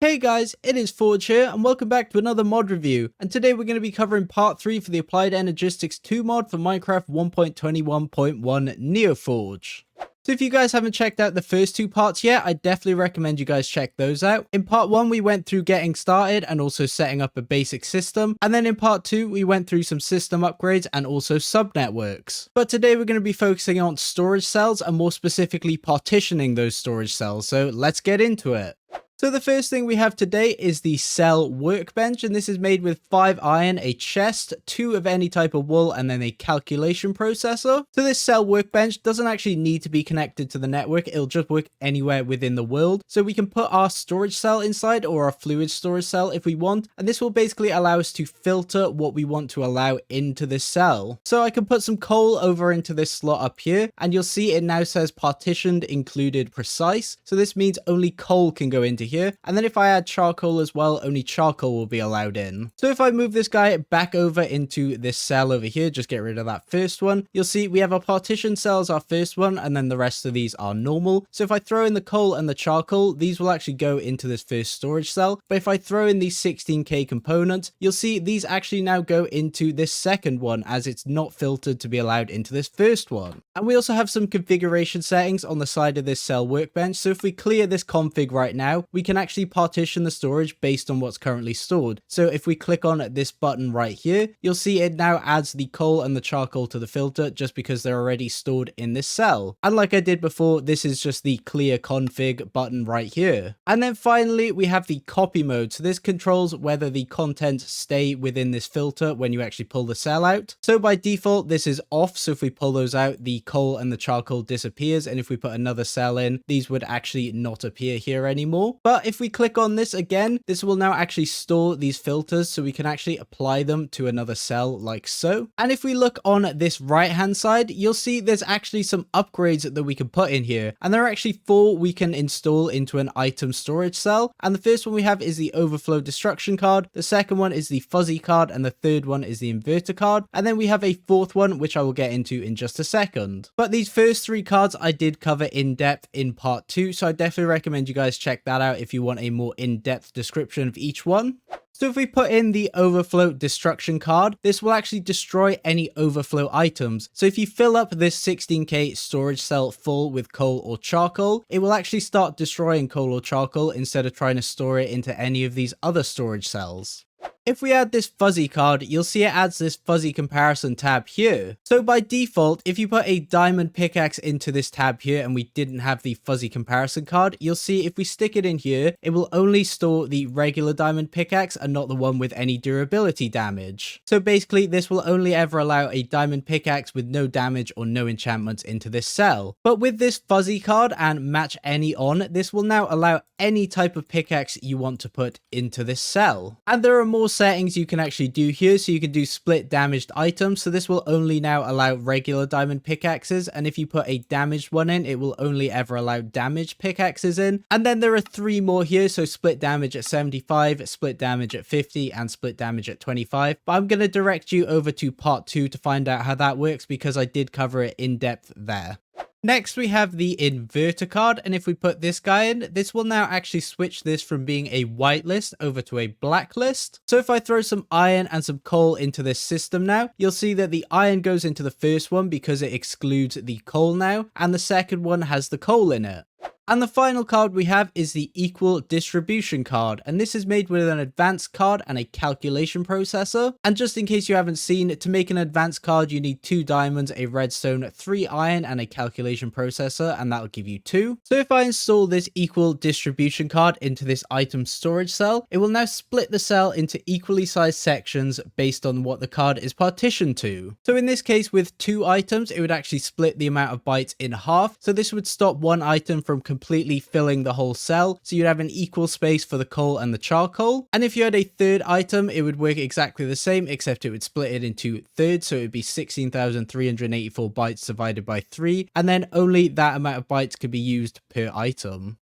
Hey guys, it is Forge here and welcome back to another mod review, and today we're going to be covering part 3 for the Applied Energistics 2 mod for Minecraft 1.21.1 NeoForge. So if you guys haven't checked out the first two parts yet, I definitely recommend you guys check those out. In part 1 we went through getting started and also setting up a basic system, and then in part 2 we went through some system upgrades and also subnetworks. But today we're going to be focusing on storage cells and more specifically partitioning those storage cells, so let's get into it. So the first thing we have today is the cell workbench, and this is made with 5 iron, a chest, 2 of any type of wool, and then a calculation processor. So this cell workbench doesn't actually need to be connected to the network, it'll just work anywhere within the world. So we can put our storage cell inside or our fluid storage cell if we want, and this will basically allow us to filter what we want to allow into this cell. So I can put some coal over into this slot up here, and you'll see it now says partitioned included precise. So this means only coal can go into here, and then if I add charcoal as well, only charcoal will be allowed in. So if I move this guy back over into this cell over here, just get rid of that first one, you'll see we have a partition cell as our first one, and then the rest of these are normal. So if I throw in the coal and the charcoal, these will actually go into this first storage cell, but if I throw in these 16k components, you'll see these actually now go into this second one as it's not filtered to be allowed into this first one. And we also have some configuration settings on the side of this cell workbench, so if we clear this config right now, we can actually partition the storage based on what's currently stored. So if we click on this button right here, you'll see it now adds the coal and the charcoal to the filter just because they're already stored in this cell. And like I did before, this is just the clear config button right here. And then finally, we have the copy mode. So this controls whether the contents stay within this filter when you actually pull the cell out. So by default, this is off. So if we pull those out, the coal and the charcoal disappears. And if we put another cell in, these would actually not appear here anymore. But if we click on this again, this will now actually store these filters so we can actually apply them to another cell like so. And if we look on this right hand side, you'll see there's actually some upgrades that we can put in here, and there are actually 4 we can install into an item storage cell. And the first one we have is the Overflow destruction card, the second one is the fuzzy card, and the third one is the inverter card, and then we have a 4th one which I will get into in just a second. But these first 3 cards I did cover in depth in part 2, so I definitely recommend you guys check that out if you want a more in-depth description of each one. So if we put in the Overflow destruction card, this will actually destroy any overflow items. So if you fill up this 16k storage cell full with coal or charcoal, it will actually start destroying coal or charcoal instead of trying to store it into any of these other storage cells. If we add this fuzzy card, you'll see it adds this fuzzy comparison tab here. So by default, if you put a diamond pickaxe into this tab here and we didn't have the fuzzy comparison card, you'll see if we stick it in here, it will only store the regular diamond pickaxe and not the one with any durability damage. So basically, this will only ever allow a diamond pickaxe with no damage or no enchantments into this cell. But with this fuzzy card and match any on, this will now allow any type of pickaxe you want to put into this cell. And there are more settings you can actually do here, so you can do split damaged items, so this will only now allow regular diamond pickaxes, and if you put a damaged one in, it will only ever allow damaged pickaxes in. And then there are 3 more here, so split damage at 75, split damage at 50, and split damage at 25, but I'm going to direct you over to part 2 to find out how that works because I did cover it in depth there. Next, we have the inverter card, and if we put this guy in, this will now actually switch this from being a white list over to a black list. So if I throw some iron and some coal into this system now, you'll see that the iron goes into the first one because it excludes the coal now, and the second one has the coal in it. And the final card we have is the equal distribution card, and this is made with an advanced card and a calculation processor. And just in case you haven't seen, to make an advanced card you need 2 diamonds, a redstone, 3 iron, and a calculation processor, and that'll give you 2. So if I install this equal distribution card into this item storage cell, it will now split the cell into equally sized sections based on what the card is partitioned to. So in this case, with 2 items, it would actually split the amount of bytes in half, so this would stop one item from completely filling the whole cell, so you'd have an equal space for the coal and the charcoal. And if you had a 3rd item, it would work exactly the same, except it would split it into thirds, so it would be 16,384 bytes divided by 3, and then only that amount of bytes could be used per item.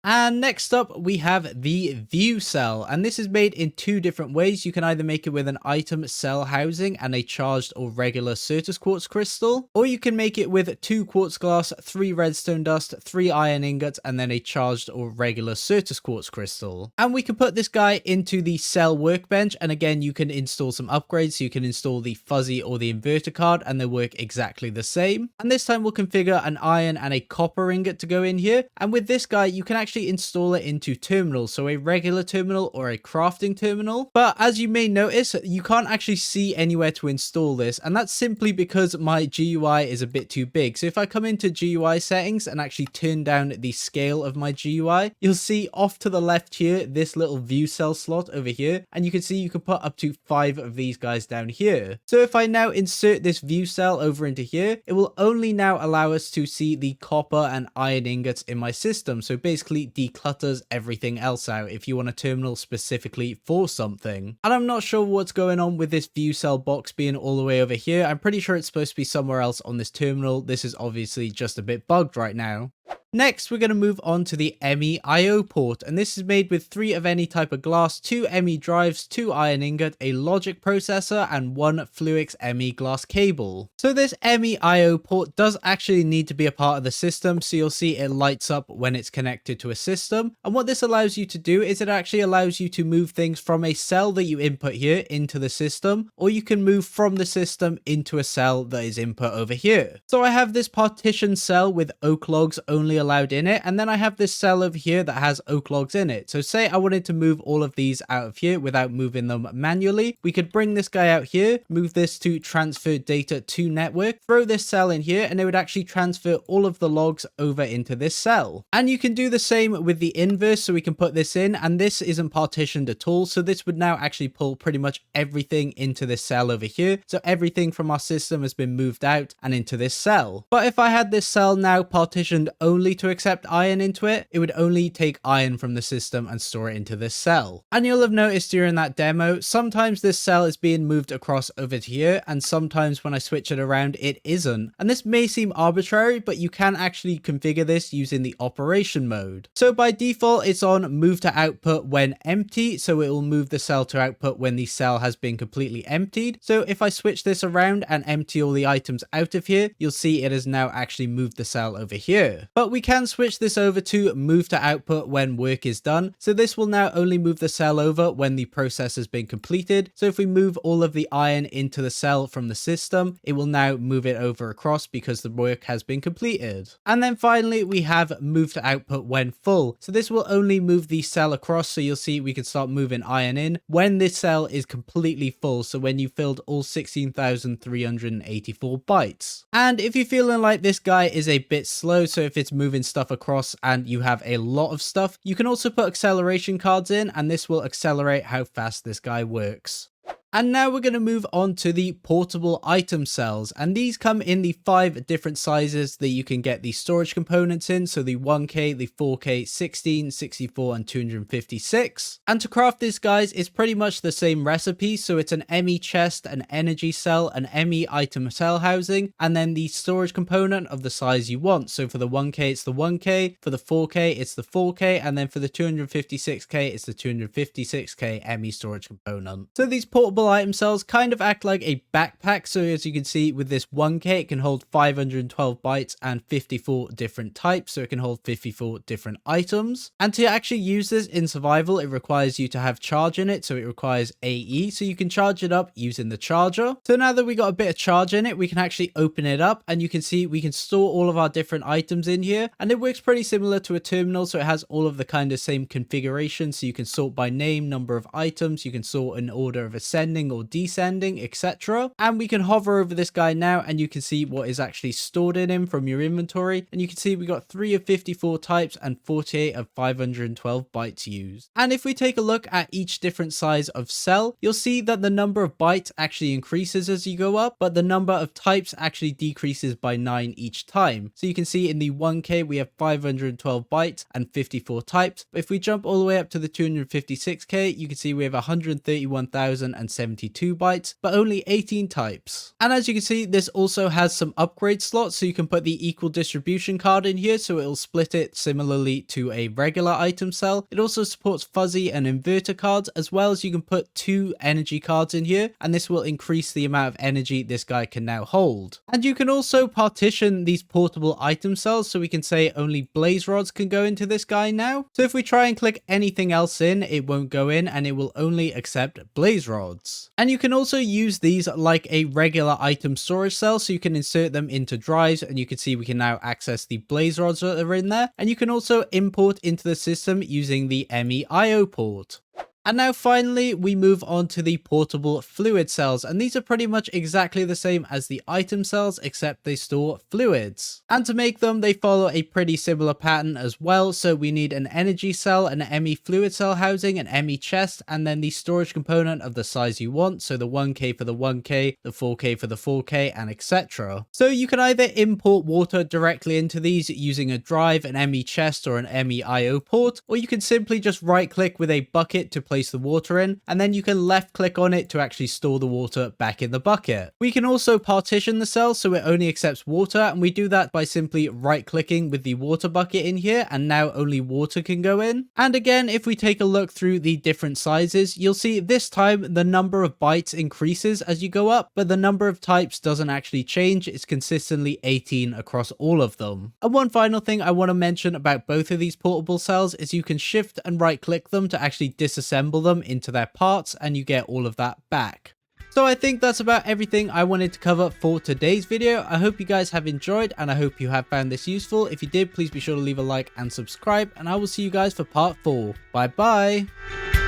And next up, we have the view cell, and this is made in two different ways. You can either make it with an item cell housing and a charged or regular Certus quartz crystal, or you can make it with 2 quartz glass, 3 redstone dust, 3 iron ingots, and then a charged or regular Certus quartz crystal. And we can put this guy into the cell workbench, and again, you can install some upgrades. So you can install the fuzzy or the inverter card, and they work exactly the same. And this time we'll configure an iron and a copper ingot to go in here, and with this guy, you can actually install it into terminals, so a regular terminal or a crafting terminal. But as you may notice, you can't actually see anywhere to install this, and that's simply because my GUI is a bit too big. So if I come into GUI settings and actually turn down the scale of my GUI, you'll see off to the left here this little view cell slot over here, and you can see you can put up to 5 of these guys down here. So if I now insert this view cell over into here, it will only now allow us to see the copper and iron ingots in my system. So basically declutters everything else out if you want a terminal specifically for something. And I'm not sure what's going on with this view cell box being all the way over here. I'm pretty sure it's supposed to be somewhere else on this terminal. This is obviously just a bit bugged right now. Next, we're going to move on to the ME IO port, and this is made with 3 of any type of glass, 2 ME drives, 2 iron ingot, a logic processor, and 1 Fluix ME glass cable. So this ME IO port does actually need to be a part of the system, so you'll see it lights up when it's connected to a system. And what this allows you to do is it actually allows you to move things from a cell that you input here into the system, or you can move from the system into a cell that is input over here. So I have this partition cell with oak logs only allowed in it, and then I have this cell over here that has oak logs in it. So say I wanted to move all of these out of here without moving them manually, we could bring this guy out here, move this to transfer data to network, throw this cell in here, and it would actually transfer all of the logs over into this cell. And you can do the same with the inverse, so we can put this in, and this isn't partitioned at all, so this would now actually pull pretty much everything into this cell over here. So everything from our system has been moved out and into this cell. But if I had this cell now partitioned only to accept iron into it, it would only take iron from the system and store it into this cell. And you'll have noticed during that demo, sometimes this cell is being moved across over to here, and sometimes when I switch it around, it isn't. And this may seem arbitrary, but you can actually configure this using the operation mode. So by default, it's on move to output when empty, so it will move the cell to output when the cell has been completely emptied. So if I switch this around and empty all the items out of here, you'll see it has now actually moved the cell over here. But we can switch this over to move to output when work is done. So this will now only move the cell over when the process has been completed. So if we move all of the iron into the cell from the system, it will now move it over across because the work has been completed. And then finally, we have move to output when full. So this will only move the cell across. So you'll see we can start moving iron in when this cell is completely full. So when you filled all 16,384 bytes. And if you're feeling like this guy is a bit slow, so if it's moving stuff across and you have a lot of stuff, you can also put acceleration cards in, and this will accelerate how fast this guy works. And now we're going to move on to the portable item cells, and these come in the 5 different sizes that you can get the storage components in, so the 1K, the 4K, 16, 64 and 256. And to craft this, guys, it's pretty much the same recipe, so it's an ME chest, an energy cell, an ME item cell housing, and then the storage component of the size you want. So for the 1K it's the 1K, for the 4K it's the 4K, and then for the 256K it's the 256K ME storage component. So these portable item cells kind of act like a backpack, so as you can see with this 1K it can hold 512 bytes and 54 different types, so it can hold 54 different items. And to actually use this in survival, it requires you to have charge in it, so it requires AE, so you can charge it up using the charger. So now that we got a bit of charge in it, we can actually open it up, and you can see we can store all of our different items in here, and it works pretty similar to a terminal, so it has all of the kind of same configuration. So you can sort by name, number of items, you can sort in order of ascending or descending, etc. And we can hover over this guy now, and you can see what is actually stored in him from your inventory, and you can see we got 3 of 54 types and 48 of 512 bytes used. And if we take a look at each different size of cell, you'll see that the number of bytes actually increases as you go up, but the number of types actually decreases by 9 each time. So you can see in the 1K we have 512 bytes and 54 types, but if we jump all the way up to the 256K, you can see we have 131,000 272 bytes, but only 18 types. And as you can see, this also has some upgrade slots, so you can put the equal distribution card in here, so it'll split it similarly to a regular item cell. It also supports fuzzy and inverter cards, as well as you can put 2 energy cards in here, and this will increase the amount of energy this guy can now hold. And you can also partition these portable item cells, so we can say only blaze rods can go into this guy now. So if we try and click anything else in, it won't go in, and it will only accept blaze rods. And you can also use these like a regular item storage cell, so you can insert them into drives, and you can see we can now access the blaze rods that are in there. And you can also import into the system using the MEIO port. And now finally, we move on to the portable fluid cells, and these are pretty much exactly the same as the item cells, except they store fluids. And to make them, they follow a pretty similar pattern as well, so we need an energy cell, an ME fluid cell housing, an ME chest, and then the storage component of the size you want, so the 1K for the 1K, the 4K for the 4K, and etc. So you can either import water directly into these using a drive, an ME chest, or an MEIO port, or you can simply just right click with a bucket to place the water in, and then you can left click on it to actually store the water back in the bucket. We can also partition the cell so it only accepts water, and we do that by simply right clicking with the water bucket in here, and now only water can go in. And again, if we take a look through the different sizes, you'll see this time the number of bytes increases as you go up, but the number of types doesn't actually change. It's consistently 18 across all of them. And one final thing I want to mention about both of these portable cells is you can shift and right click them to actually disassemble them into their parts, and you get all of that back. So I think that's about everything I wanted to cover for today's video. I hope you guys have enjoyed, and I hope you have found this useful. If you did, please be sure to leave a like and subscribe, and I will see you guys for part 4. Bye bye!